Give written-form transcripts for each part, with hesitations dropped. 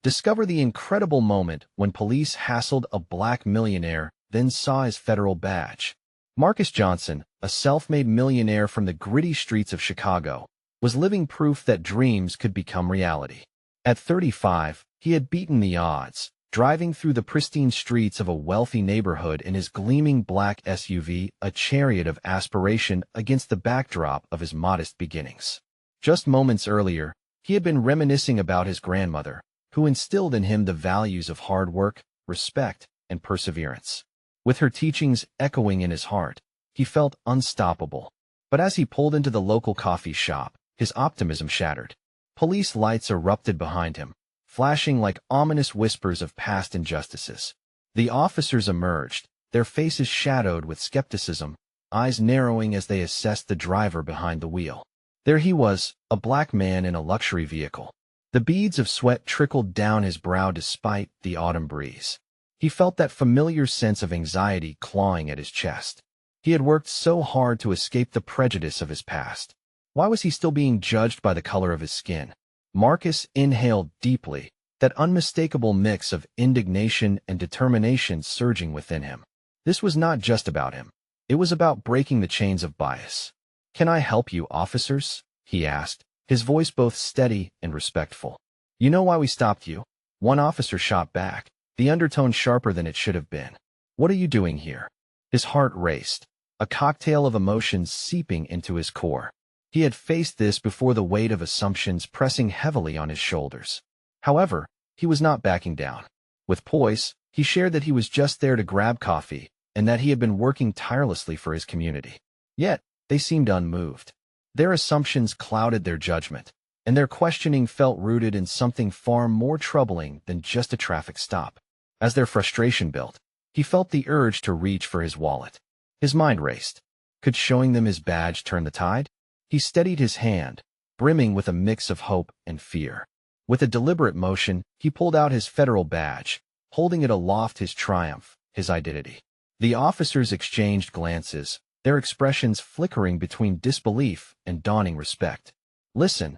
Discover the incredible moment when police hassled a black millionaire, then saw his federal badge. Marcus Johnson, a self-made millionaire from the gritty streets of Chicago, was living proof that dreams could become reality. At 35, he had beaten the odds, driving through the pristine streets of a wealthy neighborhood in his gleaming black SUV, a chariot of aspiration against the backdrop of his modest beginnings. Just moments earlier, he had been reminiscing about his grandmother, who instilled in him the values of hard work, respect, and perseverance. With her teachings echoing in his heart, he felt unstoppable. But as he pulled into the local coffee shop, his optimism shattered. Police lights erupted behind him, flashing like ominous whispers of past injustices. The officers emerged, their faces shadowed with skepticism, eyes narrowing as they assessed the driver behind the wheel. There he was, a black man in a luxury vehicle. The beads of sweat trickled down his brow despite the autumn breeze. He felt that familiar sense of anxiety clawing at his chest. He had worked so hard to escape the prejudice of his past. Why was he still being judged by the color of his skin? Marcus inhaled deeply, that unmistakable mix of indignation and determination surging within him. This was not just about him. It was about breaking the chains of bias. "Can I help you, officers?" he asked, his voice both steady and respectful. "You know why we stopped you?" One officer shot back, the undertone sharper than it should have been. "What are you doing here?" His heart raced, a cocktail of emotions seeping into his core. He had faced this before, the weight of assumptions pressing heavily on his shoulders. However, he was not backing down. With poise, he shared that he was just there to grab coffee and that he had been working tirelessly for his community. Yet, they seemed unmoved. Their assumptions clouded their judgment, and their questioning felt rooted in something far more troubling than just a traffic stop. As their frustration built, he felt the urge to reach for his wallet. His mind raced. Could showing them his badge turn the tide? He steadied his hand, brimming with a mix of hope and fear. With a deliberate motion, he pulled out his federal badge, holding it aloft, his triumph, his identity. The officers exchanged glances, their expressions flickering between disbelief and dawning respect. "Listen,"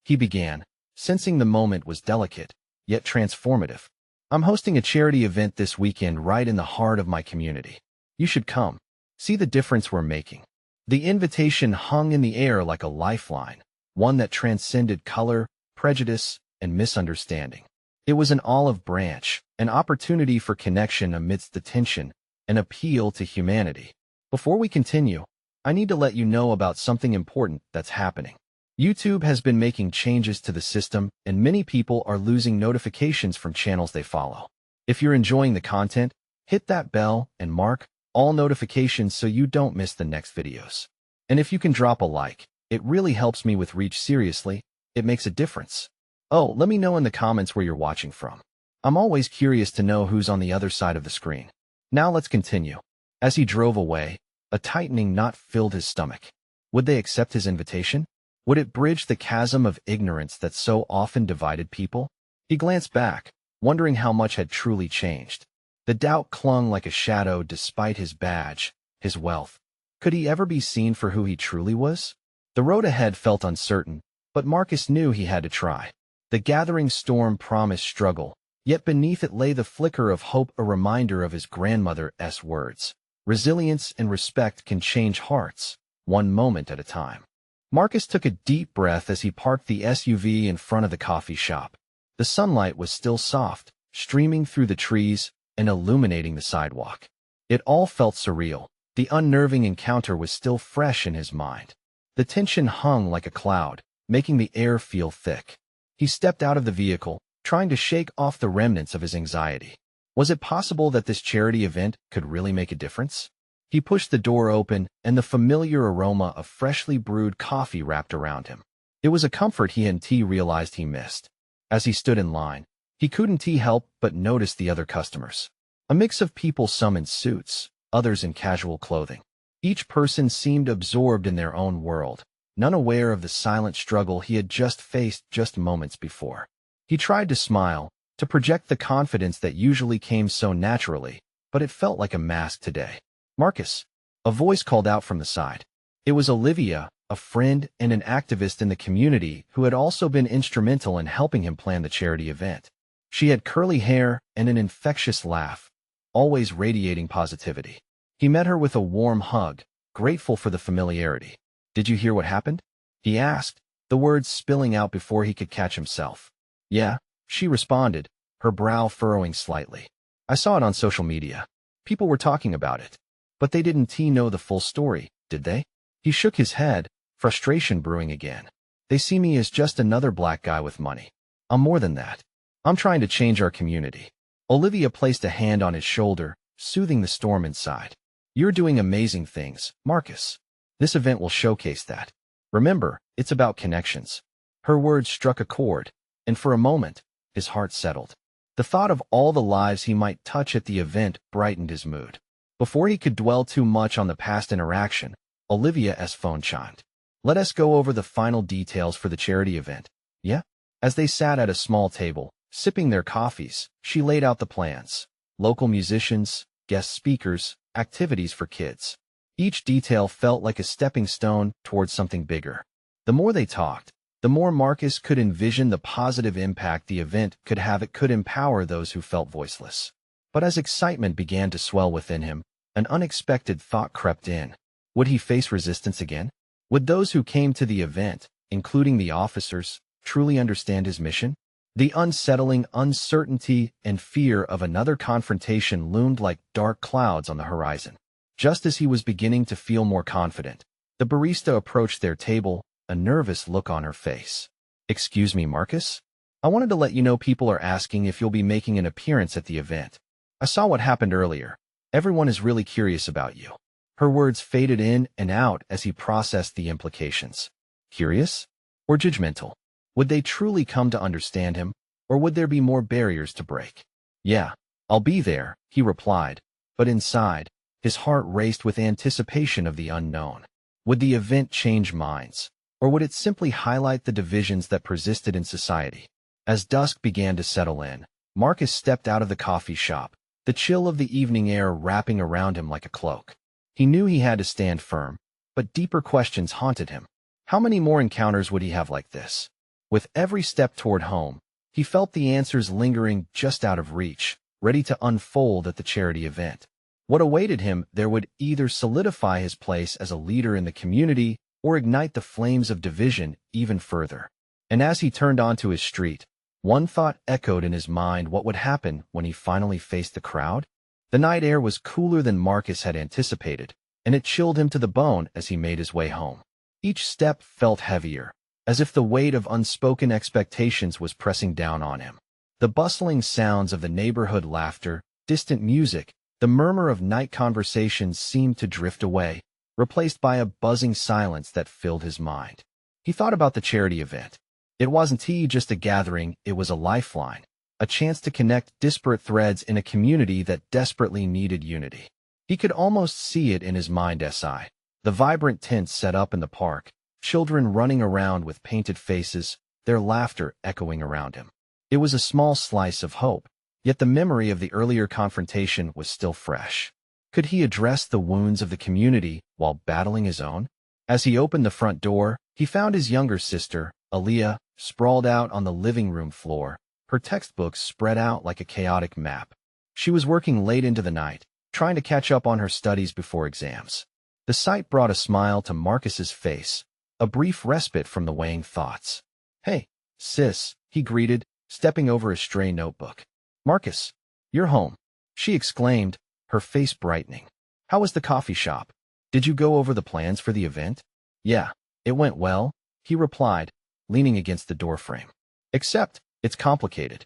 he began, sensing the moment was delicate, yet transformative. "I'm hosting a charity event this weekend right in the heart of my community. You should come. See the difference we're making." The invitation hung in the air like a lifeline, one that transcended color, prejudice, and misunderstanding. It was an olive branch, an opportunity for connection amidst the tension, an appeal to humanity. Before we continue, I need to let you know about something important that's happening. YouTube has been making changes to the system, and many people are losing notifications from channels they follow. If you're enjoying the content, hit that bell and mark all notifications so you don't miss the next videos. And if you can drop a like, it really helps me with reach. Seriously, it makes a difference. Oh, let me know in the comments where you're watching from. I'm always curious to know who's on the other side of the screen. Now let's continue. As he drove away, a tightening knot filled his stomach. Would they accept his invitation? Would it bridge the chasm of ignorance that so often divided people? He glanced back, wondering how much had truly changed. The doubt clung like a shadow despite his badge, his wealth. Could he ever be seen for who he truly was? The road ahead felt uncertain, but Marcus knew he had to try. The gathering storm promised struggle, yet beneath it lay the flicker of hope, a reminder of his grandmother's words. Resilience and respect can change hearts, one moment at a time. Marcus took a deep breath as he parked the SUV in front of the coffee shop. The sunlight was still soft, streaming through the trees and illuminating the sidewalk. It all felt surreal. The unnerving encounter was still fresh in his mind. The tension hung like a cloud, making the air feel thick. He stepped out of the vehicle, trying to shake off the remnants of his anxiety. Was it possible that this charity event could really make a difference? He pushed the door open, and the familiar aroma of freshly brewed coffee wrapped around him. It was a comfort he realized he missed. As he stood in line, he couldn't help but notice the other customers. A mix of people, some in suits, others in casual clothing. Each person seemed absorbed in their own world, none aware of the silent struggle he had just faced just moments before. He tried to smile, to project the confidence that usually came so naturally, but it felt like a mask today. "Marcus," a voice called out from the side. It was Olivia, a friend and an activist in the community who had also been instrumental in helping him plan the charity event. She had curly hair and an infectious laugh, always radiating positivity. He met her with a warm hug, grateful for the familiarity. "Did you hear what happened?" he asked, the words spilling out before he could catch himself. "Yeah," she responded, her brow furrowing slightly. "I saw it on social media. People were talking about it. But they didn't know the full story, did they?" He shook his head, frustration brewing again. "They see me as just another black guy with money. I'm more than that. I'm trying to change our community." Olivia placed a hand on his shoulder, soothing the storm inside. "You're doing amazing things, Marcus. This event will showcase that. Remember, it's about connections." Her words struck a chord, and for a moment, his heart settled. The thought of all the lives he might touch at the event brightened his mood. Before he could dwell too much on the past interaction, Olivia's phone chimed. "Let us go over the final details for the charity event." "Yeah?" As they sat at a small table, sipping their coffees, she laid out the plans. Local musicians, guest speakers, activities for kids. Each detail felt like a stepping stone towards something bigger. The more they talked, the more Marcus could envision the positive impact the event could have. It could empower those who felt voiceless. But as excitement began to swell within him, an unexpected thought crept in. Would he face resistance again? Would those who came to the event, including the officers, truly understand his mission? The unsettling uncertainty and fear of another confrontation loomed like dark clouds on the horizon. Just as he was beginning to feel more confident, the barista approached their table, a nervous look on her face. "Excuse me, Marcus? I wanted to let you know people are asking if you'll be making an appearance at the event. I saw what happened earlier. Everyone is really curious about you." Her words faded in and out as he processed the implications. Curious? Or judgmental? Would they truly come to understand him, or would there be more barriers to break? "Yeah, I'll be there," he replied, but inside, his heart raced with anticipation of the unknown. Would the event change minds, or would it simply highlight the divisions that persisted in society? As dusk began to settle in, Marcus stepped out of the coffee shop, the chill of the evening air wrapping around him like a cloak. He knew he had to stand firm, but deeper questions haunted him. How many more encounters would he have like this? With every step toward home, he felt the answers lingering just out of reach, ready to unfold at the charity event. What awaited him there would either solidify his place as a leader in the community or ignite the flames of division even further. And as he turned onto his street, one thought echoed in his mind: what would happen when he finally faced the crowd? The night air was cooler than Marcus had anticipated, and it chilled him to the bone as he made his way home. Each step felt heavier, as if the weight of unspoken expectations was pressing down on him. The bustling sounds of the neighborhood laughter, distant music, the murmur of night conversations seemed to drift away, replaced by a buzzing silence that filled his mind. He thought about the charity event. It wasn't just a gathering, it was a lifeline, a chance to connect disparate threads in a community that desperately needed unity. He could almost see it in his mind's eye. The vibrant tents set up in the park, children running around with painted faces, their laughter echoing around him. It was a small slice of hope, yet the memory of the earlier confrontation was still fresh. Could he address the wounds of the community while battling his own? As he opened the front door, he found his younger sister, Aaliyah, sprawled out on the living room floor, her textbooks spread out like a chaotic map. She was working late into the night, trying to catch up on her studies before exams. The sight brought a smile to Marcus's face, a brief respite from the weighing thoughts. "Hey, sis," he greeted, stepping over a stray notebook. "Marcus, you're home," she exclaimed, her face brightening. "How was the coffee shop? Did you go over the plans for the event?" "Yeah, it went well," he replied, leaning against the doorframe. "Except, it's complicated."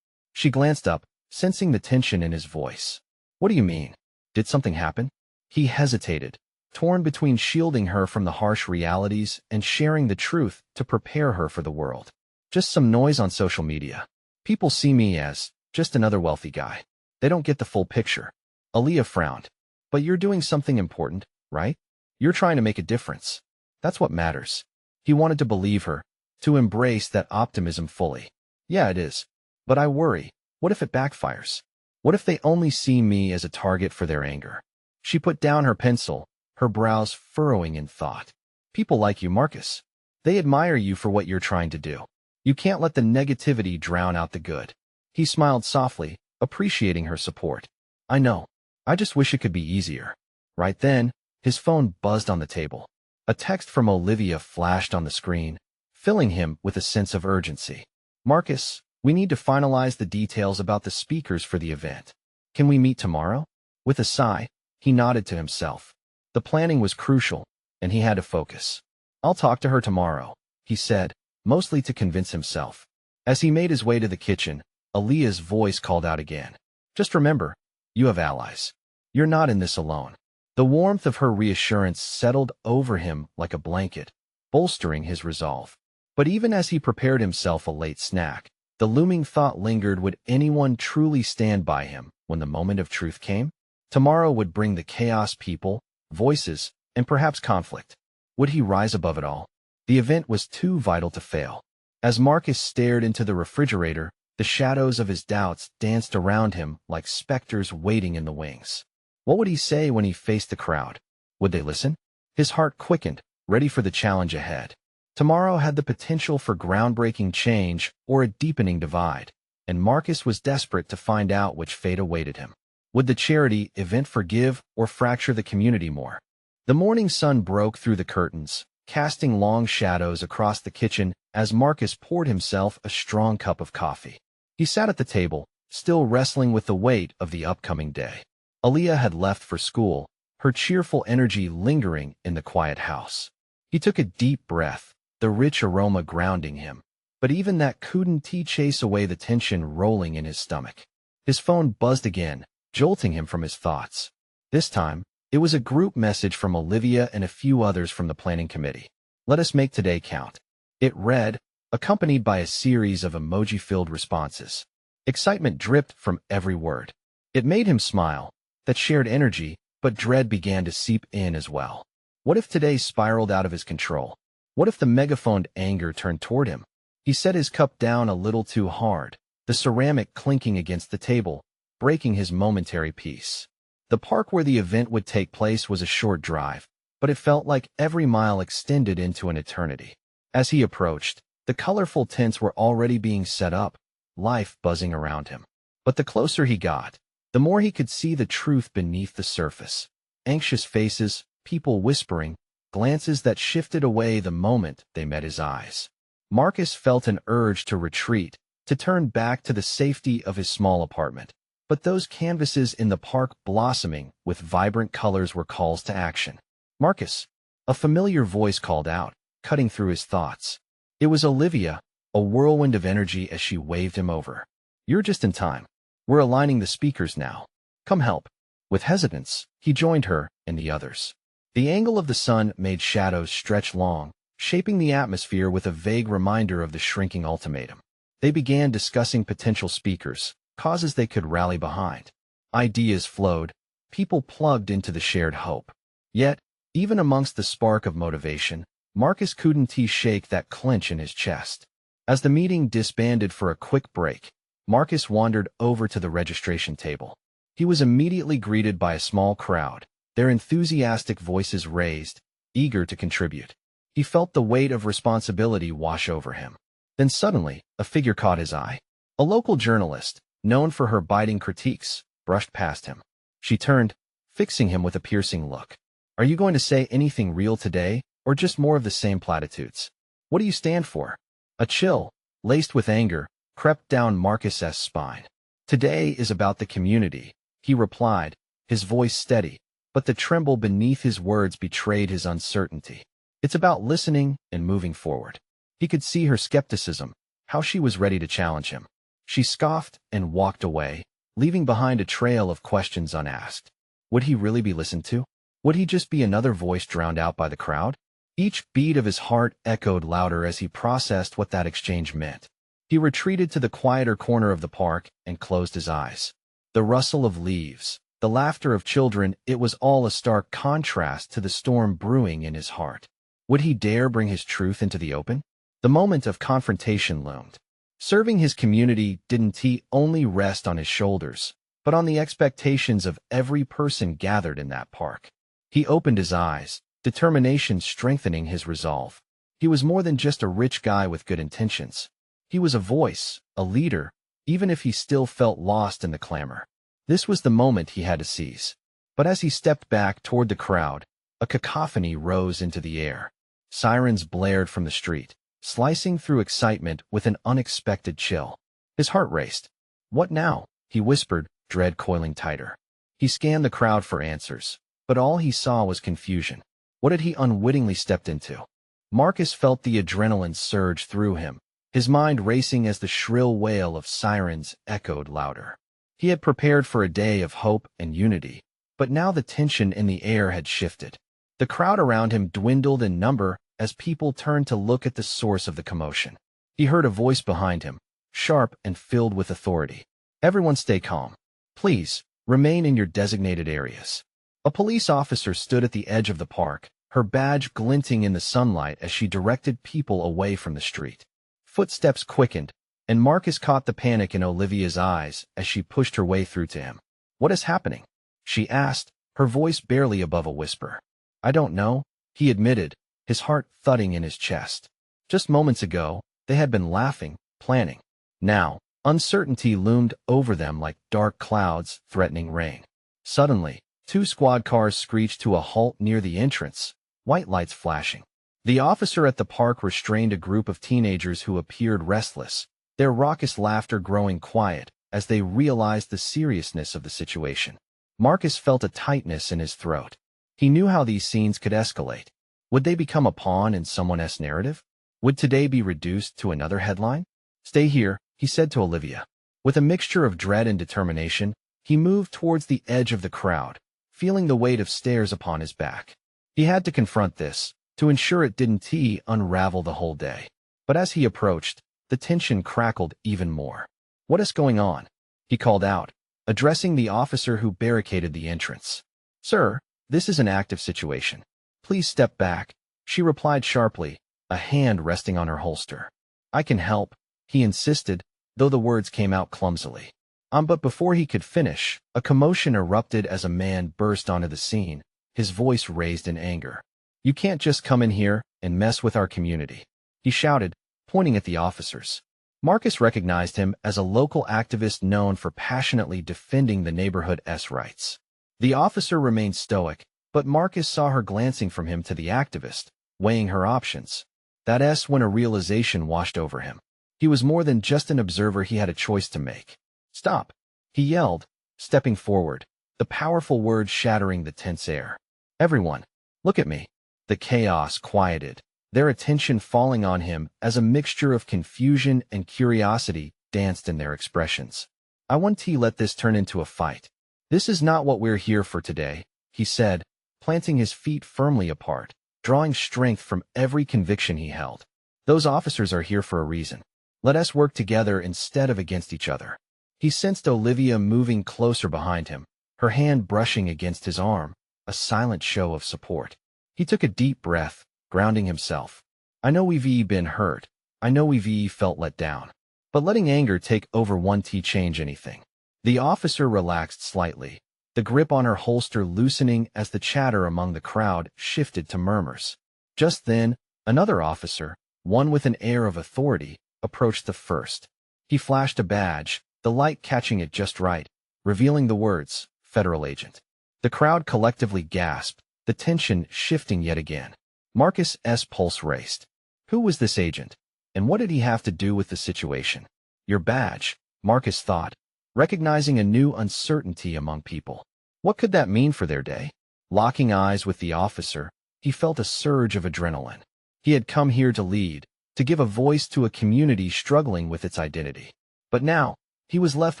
She glanced up, sensing the tension in his voice. "What do you mean? Did something happen?" He hesitated, torn between shielding her from the harsh realities and sharing the truth to prepare her for the world. "Just some noise on social media. People see me as just another wealthy guy. They don't get the full picture." Aaliyah frowned. "But you're doing something important, right? You're trying to make a difference. That's what matters." He wanted to believe her, to embrace that optimism fully. "Yeah, it is. But I worry, what if it backfires? What if they only see me as a target for their anger?" She put down her pencil, her brows furrowing in thought. "People like you, Marcus. They admire you for what you're trying to do. You can't let the negativity drown out the good." He He smiled softly, appreciating her support. I know. I just wish it could be easier. Right then, his phone buzzed on the table. A text from Olivia flashed on the screen, filling him with a sense of urgency. Marcus, we need to finalize the details about the speakers for the event. Can we meet tomorrow? With a sigh, he nodded to himself. The planning was crucial, and he had to focus. I'll talk to her tomorrow, he said, mostly to convince himself. As he made his way to the kitchen, Aaliyah's voice called out again. Just remember, you have allies. You're not in this alone. The warmth of her reassurance settled over him like a blanket, bolstering his resolve. But even as he prepared himself a late snack, the looming thought lingered, would anyone truly stand by him when the moment of truth came? Tomorrow would bring the chaos, people, voices, and perhaps conflict. Would he rise above it all? The event was too vital to fail. As Marcus stared into the refrigerator, the shadows of his doubts danced around him like specters waiting in the wings. What would he say when he faced the crowd? Would they listen? His heart quickened, ready for the challenge ahead. Tomorrow had the potential for groundbreaking change or a deepening divide, and Marcus was desperate to find out which fate awaited him. Would the charity event forgive or fracture the community more? The morning sun broke through the curtains, casting long shadows across the kitchen as Marcus poured himself a strong cup of coffee. He sat at the table, still wrestling with the weight of the upcoming day. Aaliyah had left for school, her cheerful energy lingering in the quiet house. He took a deep breath, the rich aroma grounding him. But even that couldn't chase away the tension rolling in his stomach. His phone buzzed again, jolting him from his thoughts. This time, it was a group message from Olivia and a few others from the planning committee. Let us make today count. It read, accompanied by a series of emoji-filled responses. Excitement dripped from every word. It made him smile, that shared energy, but dread began to seep in as well. What if today spiraled out of his control? What if the megaphoned anger turned toward him? He set his cup down a little too hard, the ceramic clinking against the table, breaking his momentary peace. The park where the event would take place was a short drive, but it felt like every mile extended into an eternity. As he approached, the colorful tents were already being set up, life buzzing around him. But the closer he got, the more he could see the truth beneath the surface. Anxious faces, people whispering, glances that shifted away the moment they met his eyes. Marcus felt an urge to retreat, to turn back to the safety of his small apartment. But those canvases in the park blossoming with vibrant colors were calls to action. Marcus! A familiar voice called out, cutting through his thoughts. It was Olivia, a whirlwind of energy as she waved him over. You're just in time. We're aligning the speakers now. Come help. With hesitance, he joined her and the others. The angle of the sun made shadows stretch long, shaping the atmosphere with a vague reminder of the shrinking ultimatum. They began discussing potential speakers, causes they could rally behind. Ideas flowed, people plugged into the shared hope. Yet, even amongst the spark of motivation, Marcus couldn't shake that clench in his chest. As the meeting disbanded for a quick break, Marcus wandered over to the registration table. He was immediately greeted by a small crowd, their enthusiastic voices raised, eager to contribute. He felt the weight of responsibility wash over him. Then suddenly, a figure caught his eye. A local journalist, known for her biting critiques, brushed past him. She turned, fixing him with a piercing look. Are you going to say anything real today, or just more of the same platitudes? What do you stand for? A chill, laced with anger, crept down Marcus's spine. Today is about the community, he replied, his voice steady, but the tremble beneath his words betrayed his uncertainty. It's about listening and moving forward. He could see her skepticism, how she was ready to challenge him. She scoffed and walked away, leaving behind a trail of questions unasked. Would he really be listened to? Would he just be another voice drowned out by the crowd? Each beat of his heart echoed louder as he processed what that exchange meant. He retreated to the quieter corner of the park and closed his eyes. The rustle of leaves, the laughter of children, it was all a stark contrast to the storm brewing in his heart. Would he dare bring his truth into the open? The moment of confrontation loomed. Serving his community didn't only rest on his shoulders, but on the expectations of every person gathered in that park. He opened his eyes, determination strengthening his resolve. He was more than just a rich guy with good intentions. He was a voice, a leader, even if he still felt lost in the clamor. This was the moment he had to seize. But as he stepped back toward the crowd, a cacophony rose into the air. Sirens blared from the street, slicing through excitement with an unexpected chill. His heart raced. "What now?" he whispered, dread coiling tighter. He scanned the crowd for answers, but all he saw was confusion. What had he unwittingly stepped into? Marcus felt the adrenaline surge through him, his mind racing as the shrill wail of sirens echoed louder. He had prepared for a day of hope and unity, but now the tension in the air had shifted. The crowd around him dwindled in number as people turned to look at the source of the commotion. He heard a voice behind him, sharp and filled with authority. "Everyone stay calm. Please, remain in your designated areas." A police officer stood at the edge of the park, her badge glinting in the sunlight as she directed people away from the street. Footsteps quickened, and Marcus caught the panic in Olivia's eyes as she pushed her way through to him. "What is happening?" she asked, her voice barely above a whisper. "I don't know," he admitted, his heart thudding in his chest. Just moments ago, they had been laughing, planning. Now, uncertainty loomed over them like dark clouds threatening rain. Suddenly, two squad cars screeched to a halt near the entrance, white lights flashing. The officer at the park restrained a group of teenagers who appeared restless, their raucous laughter growing quiet as they realized the seriousness of the situation. Marcus felt a tightness in his throat. He knew how these scenes could escalate. Would they become a pawn in someone else's narrative? Would today be reduced to another headline? "Stay here," he said to Olivia. With a mixture of dread and determination, he moved towards the edge of the crowd, feeling the weight of stares upon his back. He had to confront this, to ensure it didn't unravel the whole day. But as he approached, the tension crackled even more. "What is going on?" he called out, addressing the officer who barricaded the entrance. "Sir, this is an active situation. Please step back," she replied sharply, a hand resting on her holster. "I can help," he insisted, though the words came out clumsily. But before he could finish, a commotion erupted as a man burst onto the scene, his voice raised in anger. "You can't just come in here and mess with our community," he shouted, pointing at the officers. Marcus recognized him as a local activist known for passionately defending the neighborhood's rights. The officer remained stoic, but Marcus saw her glancing from him to the activist, weighing her options. That's when a realization washed over him. He was more than just an observer, he had a choice to make. "Stop," he yelled, stepping forward, the powerful words shattering the tense air. "Everyone, look at me." The chaos quieted, their attention falling on him as a mixture of confusion and curiosity danced in their expressions. "I won't let this turn into a fight. This is not what we're here for today," he said, planting his feet firmly apart, drawing strength from every conviction he held. "Those officers are here for a reason. Let us work together instead of against each other." He sensed Olivia moving closer behind him, her hand brushing against his arm, a silent show of support. He took a deep breath, grounding himself. "I know we've been hurt. I know we've felt let down. But letting anger take over won't change anything." The officer relaxed slightly, the grip on her holster loosening as the chatter among the crowd shifted to murmurs. Just then, another officer, one with an air of authority, approached the first. He flashed a badge, the light catching it just right, revealing the words, "Federal Agent." The crowd collectively gasped, the tension shifting yet again. Marcus's pulse raced. Who was this agent? And what did he have to do with the situation? "Your badge," Marcus thought, recognizing a new uncertainty among people. What could that mean for their day? Locking eyes with the officer, he felt a surge of adrenaline. He had come here to lead, to give a voice to a community struggling with its identity. But now, he was left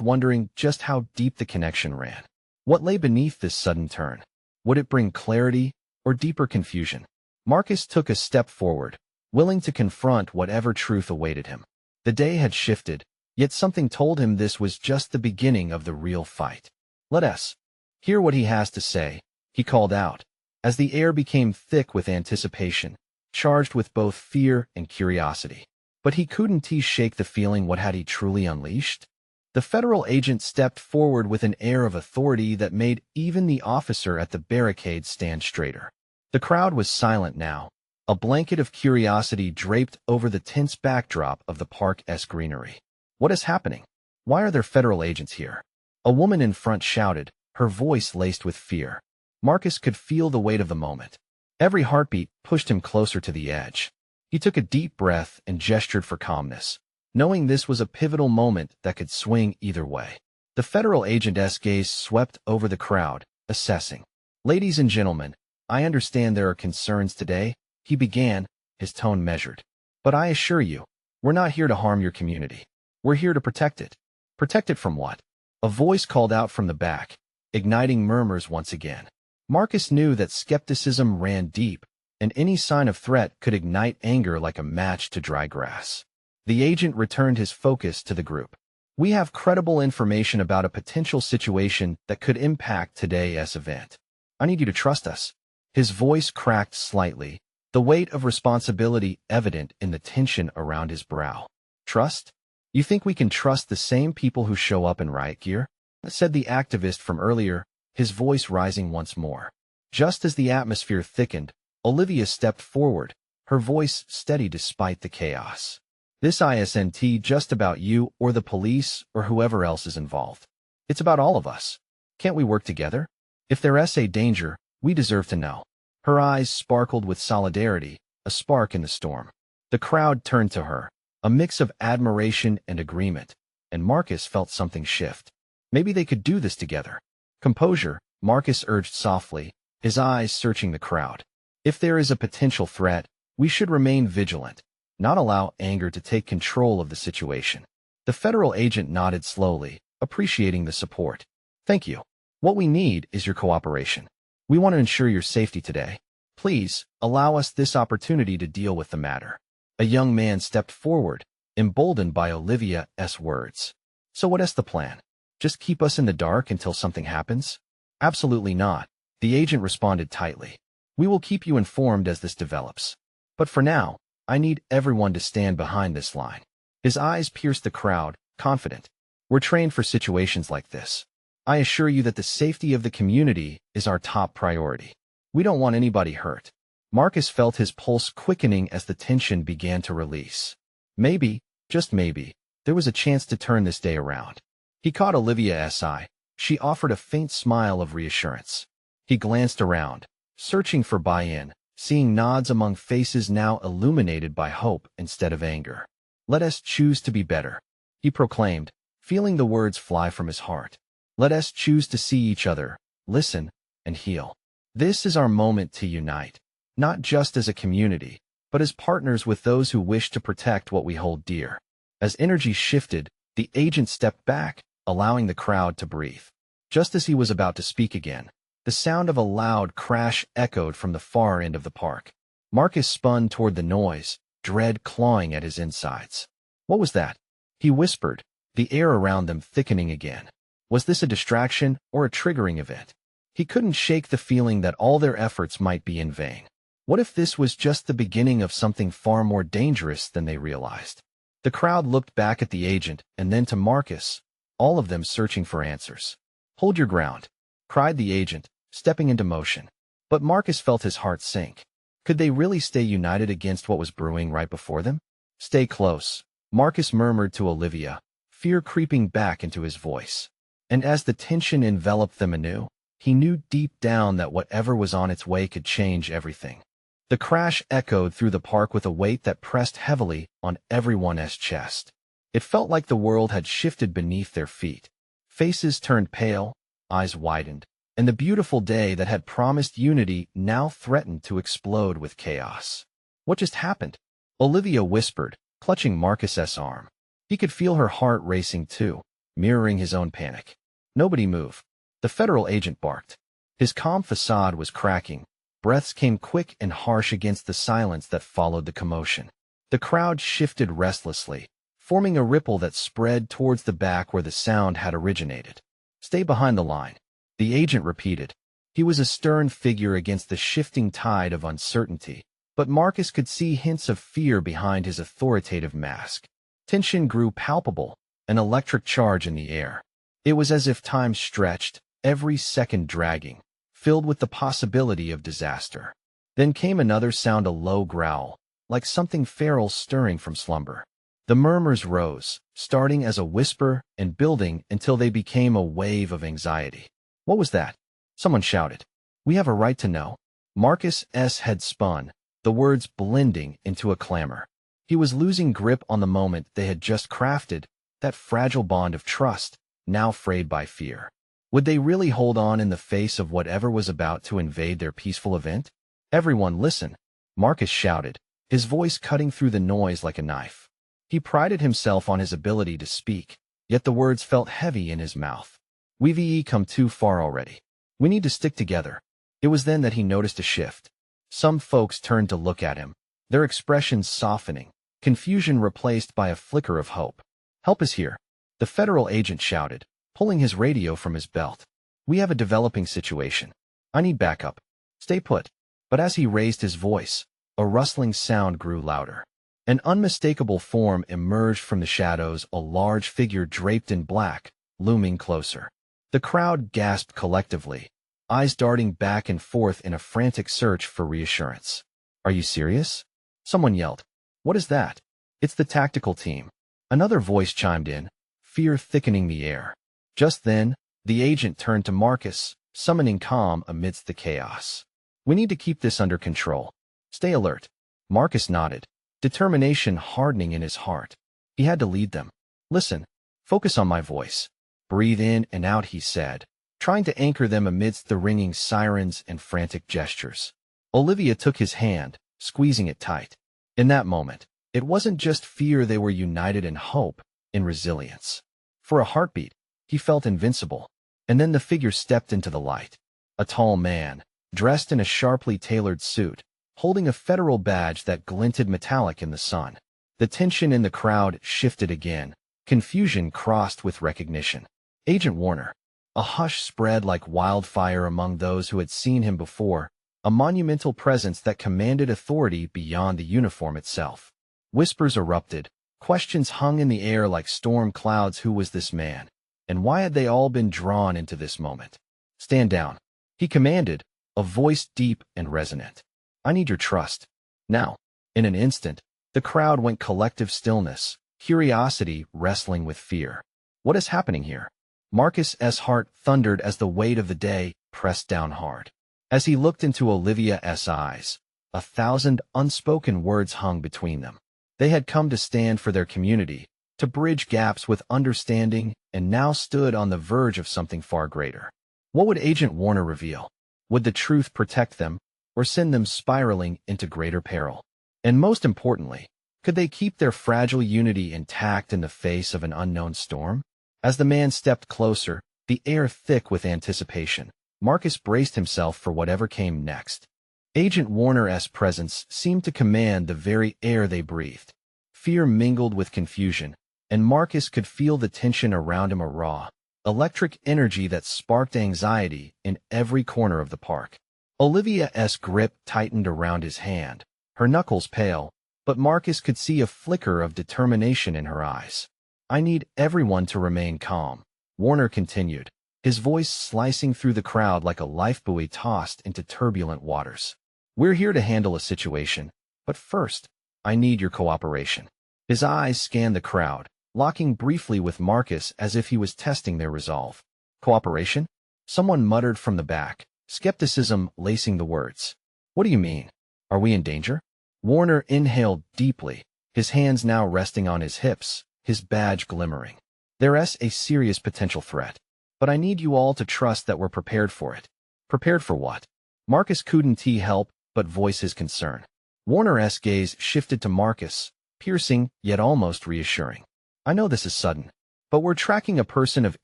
wondering just how deep the connection ran. What lay beneath this sudden turn? Would it bring clarity or deeper confusion? Marcus took a step forward, willing to confront whatever truth awaited him. The day had shifted, yet something told him this was just the beginning of the real fight. "Let us hear what he has to say," he called out, as the air became thick with anticipation, charged with both fear and curiosity. But he couldn't shake the feeling. What had he truly unleashed? The federal agent stepped forward with an air of authority that made even the officer at the barricade stand straighter. The crowd was silent now, a blanket of curiosity draped over the tense backdrop of the park's greenery. "What is happening? Why are there federal agents here? A woman in front shouted, her voice laced with fear. Marcus could feel the weight of the moment. Every heartbeat pushed him closer to the edge. He took a deep breath and gestured for calmness, knowing this was a pivotal moment that could swing either way. The federal agent's gaze swept over the crowd, assessing. "Ladies and gentlemen, I understand there are concerns today," he began, his tone measured. "But I assure you, we're not here to harm your community. We're here to protect it." Protect it from what? A voice called out from the back, igniting murmurs once again. Marcus knew that skepticism ran deep, and any sign of threat could ignite anger like a match to dry grass. The agent returned his focus to the group. "We have credible information about a potential situation that could impact today's event. I need you to trust us." His voice cracked slightly, the weight of responsibility evident in the tension around his brow. "Trust? You think we can trust the same people who show up in riot gear?" said the activist from earlier, his voice rising once more. Just as the atmosphere thickened, Olivia stepped forward, her voice steady despite the chaos. "This isn't just about you or the police or whoever else is involved. It's about all of us. Can't we work together? If there's a danger, we deserve to know." Her eyes sparkled with solidarity, a spark in the storm. The crowd turned to her, a mix of admiration and agreement, and Marcus felt something shift. Maybe they could do this together. "Composure," Marcus urged softly, his eyes searching the crowd. "If there is a potential threat, we should remain vigilant, not allow anger to take control of the situation." The federal agent nodded slowly, appreciating the support. "Thank you. What we need is your cooperation. We want to ensure your safety today. Please, allow us this opportunity to deal with the matter." A young man stepped forward, emboldened by Olivia's words. "So what's the plan? Just keep us in the dark until something happens?" "Absolutely not," the agent responded tightly. "We will keep you informed as this develops. But for now, I need everyone to stand behind this line." His eyes pierced the crowd, confident. "We're trained for situations like this. I assure you that the safety of the community is our top priority. We don't want anybody hurt." Marcus felt his pulse quickening as the tension began to release. Maybe, just maybe, there was a chance to turn this day around. He caught Olivia's eye. She offered a faint smile of reassurance. He glanced around, searching for buy-in, seeing nods among faces now illuminated by hope instead of anger. "Let us choose to be better," he proclaimed, feeling the words fly from his heart. "Let us choose to see each other, listen, and heal. This is our moment to unite. Not just as a community, but as partners with those who wish to protect what we hold dear." As energy shifted, the agent stepped back, allowing the crowd to breathe. Just as he was about to speak again, the sound of a loud crash echoed from the far end of the park. Marcus spun toward the noise, dread clawing at his insides. "What was that?" he whispered, the air around them thickening again. Was this a distraction or a triggering event? He couldn't shake the feeling that all their efforts might be in vain. What if this was just the beginning of something far more dangerous than they realized? The crowd looked back at the agent and then to Marcus, all of them searching for answers. "Hold your ground," cried the agent, stepping into motion. But Marcus felt his heart sink. Could they really stay united against what was brewing right before them? "Stay close," Marcus murmured to Olivia, fear creeping back into his voice. And as the tension enveloped them anew, he knew deep down that whatever was on its way could change everything. The crash echoed through the park with a weight that pressed heavily on everyone's chest. It felt like the world had shifted beneath their feet. Faces turned pale, eyes widened, and the beautiful day that had promised unity now threatened to explode with chaos. "What just happened?" Olivia whispered, clutching Marcus's arm. He could feel her heart racing too, mirroring his own panic. "Nobody move," the federal agent barked. His calm facade was cracking. Breaths came quick and harsh against the silence that followed the commotion. The crowd shifted restlessly, forming a ripple that spread towards the back where the sound had originated. "Stay behind the line," the agent repeated. He was a stern figure against the shifting tide of uncertainty, but Marcus could see hints of fear behind his authoritative mask. Tension grew palpable, an electric charge in the air. It was as if time stretched, every second dragging, filled with the possibility of disaster. Then came another sound, a low growl, like something feral stirring from slumber. The murmurs rose, starting as a whisper and building until they became a wave of anxiety. What was that? Someone shouted. We have a right to know. Marcus's head spun, the words blending into a clamor. He was losing grip on the moment they had just crafted, that fragile bond of trust, now frayed by fear. Would they really hold on in the face of whatever was about to invade their peaceful event? Everyone listen, Marcus shouted, his voice cutting through the noise like a knife. He prided himself on his ability to speak, yet the words felt heavy in his mouth. We've come too far already. We need to stick together. It was then that he noticed a shift. Some folks turned to look at him, their expressions softening, confusion replaced by a flicker of hope. Help is here, the federal agent shouted, pulling his radio from his belt. We have a developing situation. I need backup. Stay put. But as he raised his voice, a rustling sound grew louder. An unmistakable form emerged from the shadows, a large figure draped in black, looming closer. The crowd gasped collectively, eyes darting back and forth in a frantic search for reassurance. Are you serious? Someone yelled. What is that? It's the tactical team. Another voice chimed in, fear thickening the air. Just then, the agent turned to Marcus, summoning calm amidst the chaos. We need to keep this under control. Stay alert. Marcus nodded, determination hardening in his heart. He had to lead them. Listen, focus on my voice. Breathe in and out, he said, trying to anchor them amidst the ringing sirens and frantic gestures. Olivia took his hand, squeezing it tight. In that moment, it wasn't just fear, they were united in hope, in resilience. For a heartbeat, he felt invincible. And then the figure stepped into the light. A tall man, dressed in a sharply tailored suit, holding a federal badge that glinted metallic in the sun. The tension in the crowd shifted again, confusion crossed with recognition. Agent Warner. A hush spread like wildfire among those who had seen him before, a monumental presence that commanded authority beyond the uniform itself. Whispers erupted, questions hung in the air like storm clouds. Who was this man? And why had they all been drawn into this moment? Stand down, he commanded, a voice deep and resonant. I need your trust. Now. In an instant, the crowd went collective stillness, curiosity wrestling with fear. What is happening here? Marcus's heart thundered as the weight of the day pressed down hard. As he looked into Olivia's eyes, 1,000 unspoken words hung between them. They had come to stand for their community, to bridge gaps with understanding, and now stood on the verge of something far greater. What would Agent Warner reveal? Would the truth protect them, or send them spiraling into greater peril? And most importantly, could they keep their fragile unity intact in the face of an unknown storm? As the man stepped closer, the air thick with anticipation, Marcus braced himself for whatever came next. Agent Warner's presence seemed to command the very air they breathed. Fear mingled with confusion, and Marcus could feel the tension around him, a raw, electric energy that sparked anxiety in every corner of the park. Olivia's grip tightened around his hand, her knuckles pale, but Marcus could see a flicker of determination in her eyes. I need everyone to remain calm, Warner continued, his voice slicing through the crowd like a lifebuoy tossed into turbulent waters. We're here to handle a situation, but first, I need your cooperation. His eyes scanned the crowd, locking briefly with Marcus as if he was testing their resolve. Cooperation? Someone muttered from the back, skepticism lacing the words. What do you mean? Are we in danger? Warner inhaled deeply, his hands now resting on his hips, his badge glimmering. There's a serious potential threat, but I need you all to trust that we're prepared for it. Prepared for what? Marcus couldn't help but voice his concern. Warner's gaze shifted to Marcus, piercing yet almost reassuring. I know this is sudden, but we're tracking a person of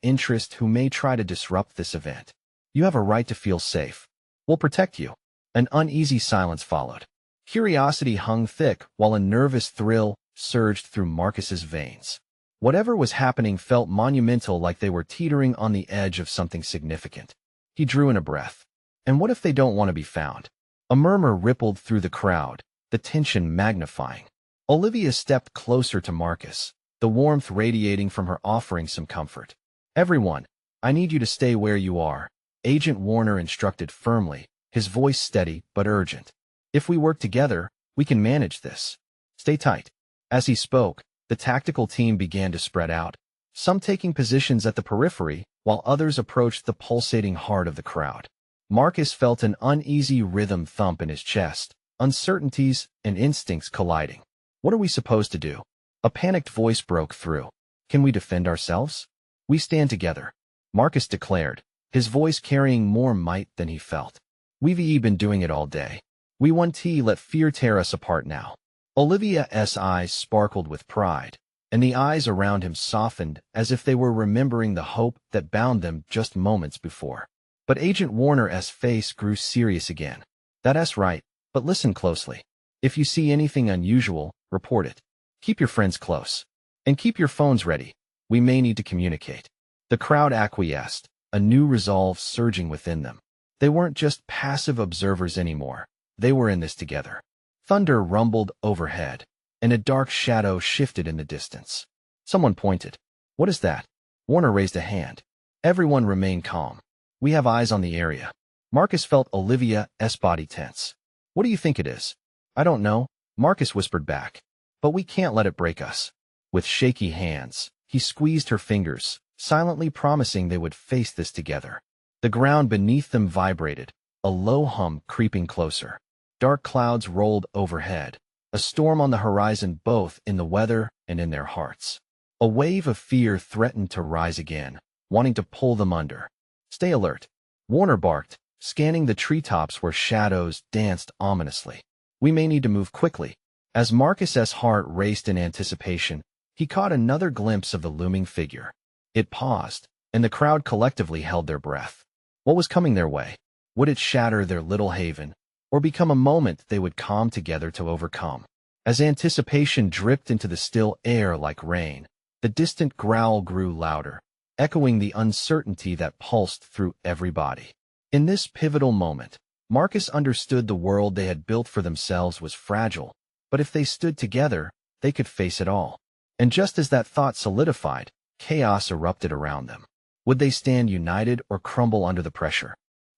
interest who may try to disrupt this event. You have a right to feel safe. We'll protect you. An uneasy silence followed. Curiosity hung thick while a nervous thrill surged through Marcus's veins. Whatever was happening felt monumental, like they were teetering on the edge of something significant. He drew in a breath. And what if they don't want to be found? A murmur rippled through the crowd, the tension magnifying. Olivia stepped closer to Marcus, the warmth radiating from her offering some comfort. Everyone, I need you to stay where you are, Agent Warner instructed firmly, his voice steady but urgent. If we work together, we can manage this. Stay tight. As he spoke, The tactical team began to spread out, some taking positions at the periphery, while others approached the pulsating heart of the crowd. Marcus felt an uneasy rhythm thump in his chest, uncertainties and instincts colliding. What are we supposed to do? A panicked voice broke through. Can we defend ourselves? We stand together, Marcus declared, his voice carrying more might than he felt. We've been doing it all day. We won't let fear tear us apart now. Olivia's eyes sparkled with pride, and the eyes around him softened as if they were remembering the hope that bound them just moments before. But Agent Warner's face grew serious again. That's right, but listen closely. If you see anything unusual, report it. Keep your friends close. And keep your phones ready. We may need to communicate. The crowd acquiesced, a new resolve surging within them. They weren't just passive observers anymore. They were in this together. Thunder rumbled overhead, and a dark shadow shifted in the distance. Someone pointed. What is that? Warner raised a hand. Everyone remained calm. We have eyes on the area. Marcus felt Olivia's body tense. What do you think it is? I don't know, Marcus whispered back. But we can't let it break us. With shaky hands, he squeezed her fingers, silently promising they would face this together. The ground beneath them vibrated, a low hum creeping closer. Dark clouds rolled overhead, a storm on the horizon both in the weather and in their hearts. A wave of fear threatened to rise again, wanting to pull them under. Stay alert, Warner barked, scanning the treetops where shadows danced ominously. We may need to move quickly. As Marcus's heart raced in anticipation, he caught another glimpse of the looming figure. It paused, and the crowd collectively held their breath. What was coming their way? Would it shatter their little haven, or become a moment they would come together to overcome? As anticipation dripped into the still air like rain, the distant growl grew louder, echoing the uncertainty that pulsed through every body. In this pivotal moment, Marcus understood the world they had built for themselves was fragile, but if they stood together, they could face it all. And just as that thought solidified, chaos erupted around them. Would they stand united or crumble under the pressure?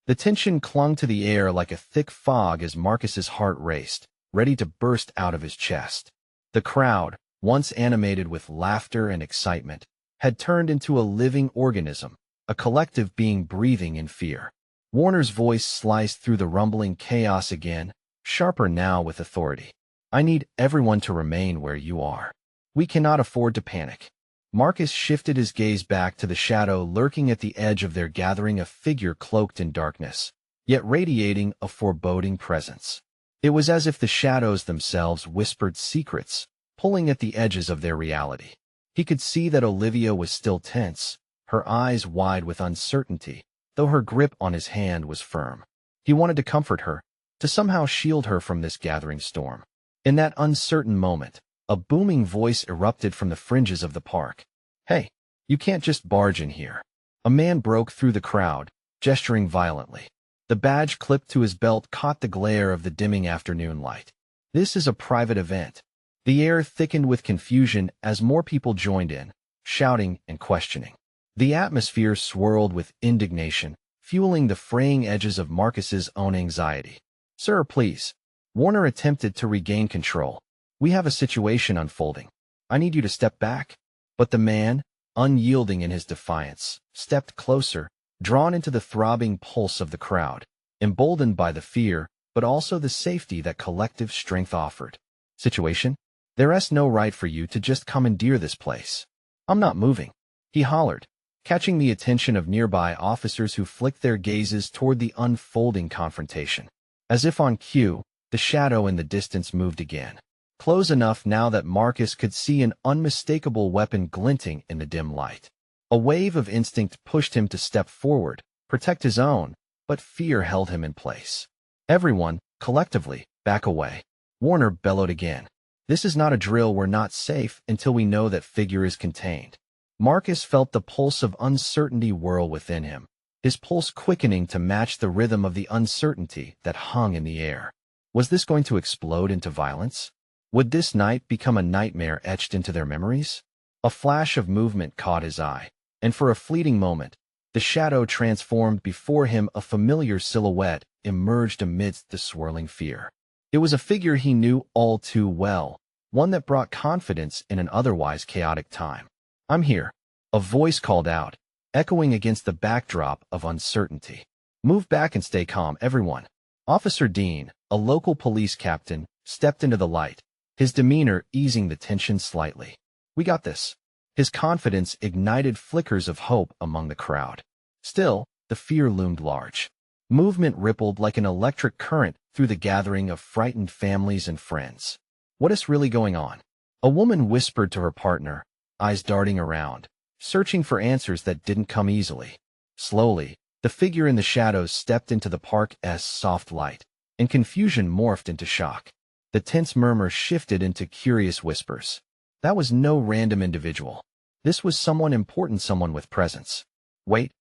The tension clung to the air like a thick fog as Marcus's heart raced, ready to burst out of his chest. The crowd, once animated with laughter and excitement, had turned into a living organism, a collective being breathing in fear. Warner's voice sliced through the rumbling chaos again, sharper now with authority. I need everyone to remain where you are. We cannot afford to panic. Marcus shifted his gaze back to the shadow lurking at the edge of their gathering, a figure cloaked in darkness, yet radiating a foreboding presence. It was as if the shadows themselves whispered secrets, pulling at the edges of their reality. He could see that Olivia was still tense, her eyes wide with uncertainty, though her grip on his hand was firm. He wanted to comfort her, to somehow shield her from this gathering storm. In that uncertain moment, a booming voice erupted from the fringes of the park. Hey, you can't just barge in here. A man broke through the crowd, gesturing violently. The badge clipped to his belt caught the glare of the dimming afternoon light. This is a private event. The air thickened with confusion as more people joined in, shouting and questioning. The atmosphere swirled with indignation, fueling the fraying edges of Marcus's own anxiety. Sir, please. Warner attempted to regain control. We have a situation unfolding. I need you to step back. But the man, unyielding in his defiance, stepped closer, drawn into the throbbing pulse of the crowd, emboldened by the fear, but also the safety that collective strength offered. Situation? There's no right for you to just commandeer this place. I'm not moving, he hollered, catching the attention of nearby officers who flicked their gazes toward the unfolding confrontation. As if on cue, the shadow in the distance moved again. Close enough now that Marcus could see an unmistakable weapon glinting in the dim light. A wave of instinct pushed him to step forward, protect his own, but fear held him in place. Everyone, collectively, back away. Warner bellowed again. This is not a drill. We're not safe until we know that figure is contained. Marcus felt the pulse of uncertainty whirl within him, his pulse quickening to match the rhythm of the uncertainty that hung in the air. Was this going to explode into violence? Would this night become a nightmare etched into their memories? A flash of movement caught his eye, and for a fleeting moment, the shadow transformed before him. A familiar silhouette emerged amidst the swirling fear. It was a figure he knew all too well, one that brought confidence in an otherwise chaotic time. "I'm here," a voice called out, echoing against the backdrop of uncertainty. "Move back and stay calm, everyone." Officer Dean, a local police captain, stepped into the light, his demeanor easing the tension slightly. "We got this." His confidence ignited flickers of hope among the crowd. Still, the fear loomed large. Movement rippled like an electric current through the gathering of frightened families and friends. "What is really going on?" A woman whispered to her partner, eyes darting around, searching for answers that didn't come easily. Slowly, the figure in the shadows stepped into the park's soft light, and confusion morphed into shock. The tense murmurs shifted into curious whispers. That was no random individual. This was someone important, someone with presence. "Wait,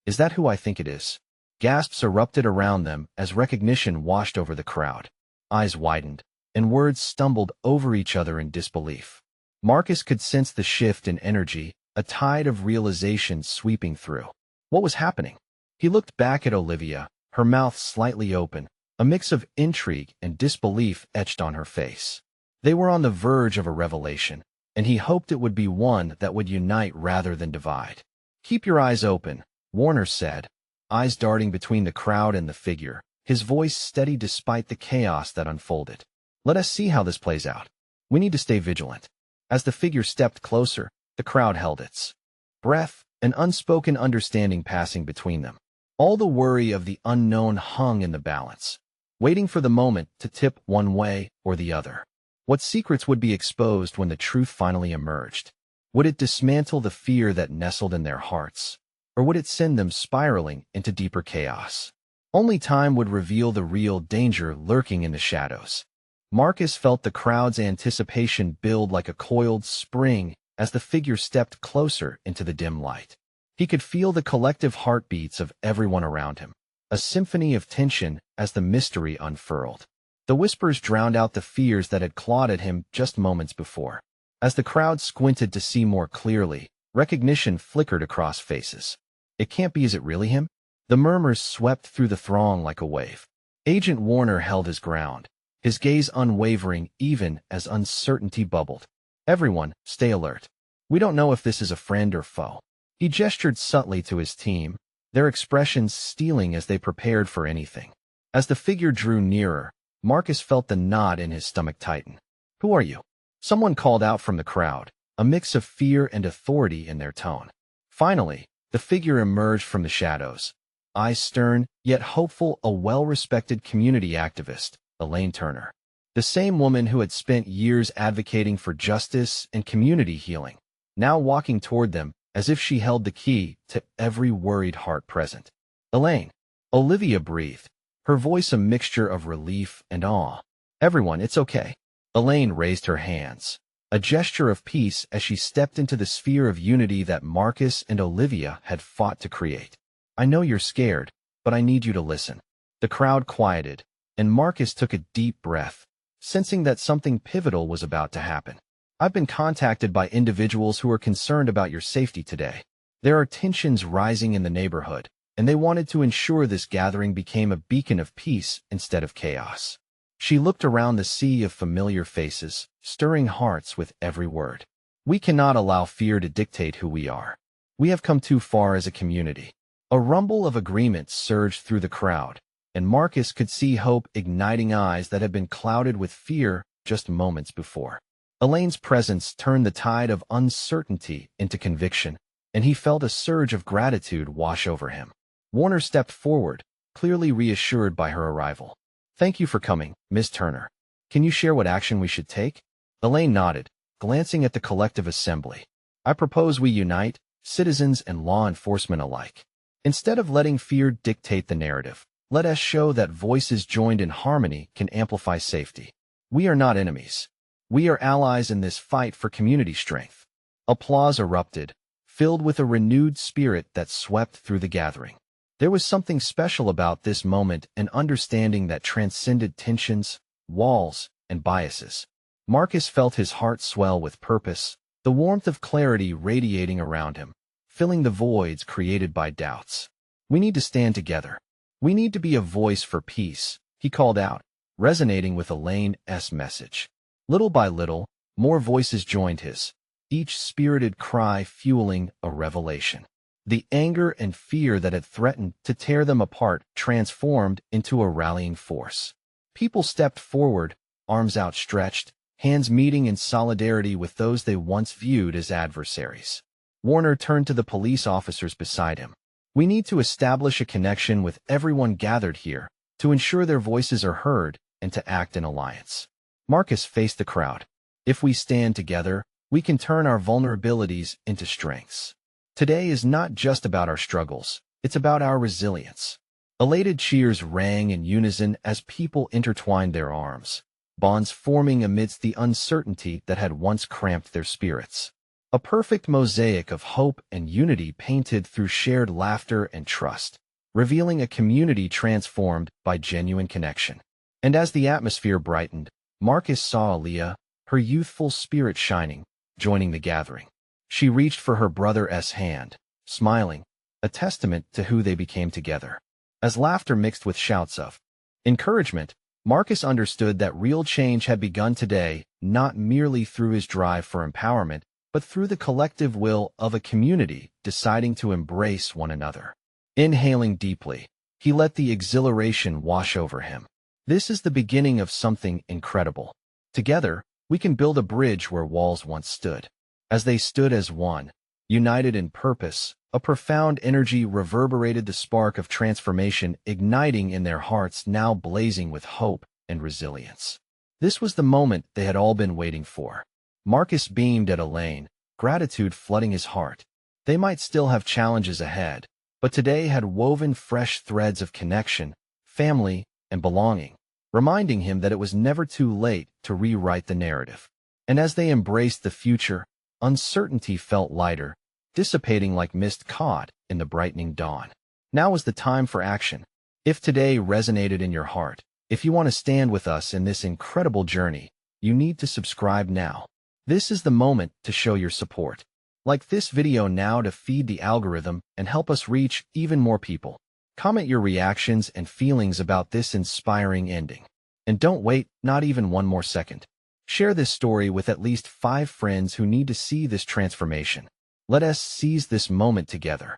is that who I think it is?" Gasps erupted around them as recognition washed over the crowd. Eyes widened, and words stumbled over each other in disbelief. Marcus could sense the shift in energy, a tide of realization sweeping through. What was happening? He looked back at Olivia, her mouth slightly open, a mix of intrigue and disbelief etched on her face. They were on the verge of a revelation, and he hoped it would be one that would unite rather than divide. "Keep your eyes open," Warner said, eyes darting between the crowd and the figure, his voice steady despite the chaos that unfolded. "Let us see how this plays out. We need to stay vigilant." As the figure stepped closer, the crowd held its breath, an unspoken understanding passing between them. All the worry of the unknown hung in the balance, waiting for the moment to tip one way or the other. What secrets would be exposed when the truth finally emerged? Would it dismantle the fear that nestled in their hearts? Or would it send them spiraling into deeper chaos? Only time would reveal the real danger lurking in the shadows. Marcus felt the crowd's anticipation build like a coiled spring as the figure stepped closer into the dim light. He could feel the collective heartbeats of everyone around him, a symphony of tension as the mystery unfurled. The whispers drowned out the fears that had clawed at him just moments before. As the crowd squinted to see more clearly, recognition flickered across faces. "It can't be, is it really him?" The murmurs swept through the throng like a wave. Agent Warner held his ground, his gaze unwavering even as uncertainty bubbled. "Everyone, stay alert. We don't know if this is a friend or foe." He gestured subtly to his team, their expressions stealing as they prepared for anything. As the figure drew nearer, Marcus felt the knot in his stomach tighten. "Who are you?" Someone called out from the crowd, a mix of fear and authority in their tone. Finally, the figure emerged from the shadows, eyes stern yet hopeful, a well-respected community activist, Elaine Turner. The same woman who had spent years advocating for justice and community healing, now walking toward them as if she held the key to every worried heart present. "Elaine," Olivia breathed, her voice a mixture of relief and awe. "Everyone, it's okay." Elaine raised her hands, a gesture of peace as she stepped into the sphere of unity that Marcus and Olivia had fought to create. "I know you're scared, but I need you to listen." The crowd quieted, and Marcus took a deep breath, sensing that something pivotal was about to happen. "I've been contacted by individuals who are concerned about your safety today. There are tensions rising in the neighborhood, and they wanted to ensure this gathering became a beacon of peace instead of chaos." She looked around the sea of familiar faces, stirring hearts with every word. "We cannot allow fear to dictate who we are. We have come too far as a community." A rumble of agreement surged through the crowd, and Marcus could see hope igniting eyes that had been clouded with fear just moments before. Elaine's presence turned the tide of uncertainty into conviction, and he felt a surge of gratitude wash over him. Warner stepped forward, clearly reassured by her arrival. "Thank you for coming, Miss Turner. Can you share what action we should take?" Elaine nodded, glancing at the collective assembly. "I propose we unite, citizens and law enforcement alike. Instead of letting fear dictate the narrative, let us show that voices joined in harmony can amplify safety. We are not enemies. We are allies in this fight for community strength." Applause erupted, filled with a renewed spirit that swept through the gathering. There was something special about this moment, an understanding that transcended tensions, walls, and biases. Marcus felt his heart swell with purpose, the warmth of clarity radiating around him, filling the voids created by doubts. "We need to stand together. We need to be a voice for peace," he called out, resonating with Elaine's message. Little by little, more voices joined his, each spirited cry fueling a revelation. The anger and fear that had threatened to tear them apart transformed into a rallying force. People stepped forward, arms outstretched, hands meeting in solidarity with those they once viewed as adversaries. Warner turned to the police officers beside him. "We need to establish a connection with everyone gathered here to ensure their voices are heard and to act in alliance." Marcus faced the crowd. "If we stand together, we can turn our vulnerabilities into strengths. Today is not just about our struggles, it's about our resilience." Elated cheers rang in unison as people intertwined their arms, bonds forming amidst the uncertainty that had once cramped their spirits. A perfect mosaic of hope and unity painted through shared laughter and trust, revealing a community transformed by genuine connection. And as the atmosphere brightened, Marcus saw Aaliyah, her youthful spirit shining, joining the gathering. She reached for her brother's hand, smiling, a testament to who they became together. As laughter mixed with shouts of encouragement, Marcus understood that real change had begun today, not merely through his drive for empowerment, but through the collective will of a community deciding to embrace one another. Inhaling deeply, he let the exhilaration wash over him. This is the beginning of something incredible. Together, we can build a bridge where walls once stood. As they stood as one, united in purpose, a profound energy reverberated, the spark of transformation igniting in their hearts, now blazing with hope and resilience. This was the moment they had all been waiting for. Marcus beamed at Elaine, gratitude flooding his heart. They might still have challenges ahead, but today had woven fresh threads of connection, family, and belonging, reminding him that it was never too late to rewrite the narrative. And as they embraced the future, uncertainty felt lighter, dissipating like mist caught in the brightening dawn. Now was the time for action. If today resonated in your heart, if you want to stand with us in this incredible journey, you need to subscribe now. This is the moment to show your support. Like this video now to feed the algorithm and help us reach even more people. Comment your reactions and feelings about this inspiring ending. And don't wait, not even one more second. Share this story with at least 5 friends who need to see this transformation. Let us seize this moment together.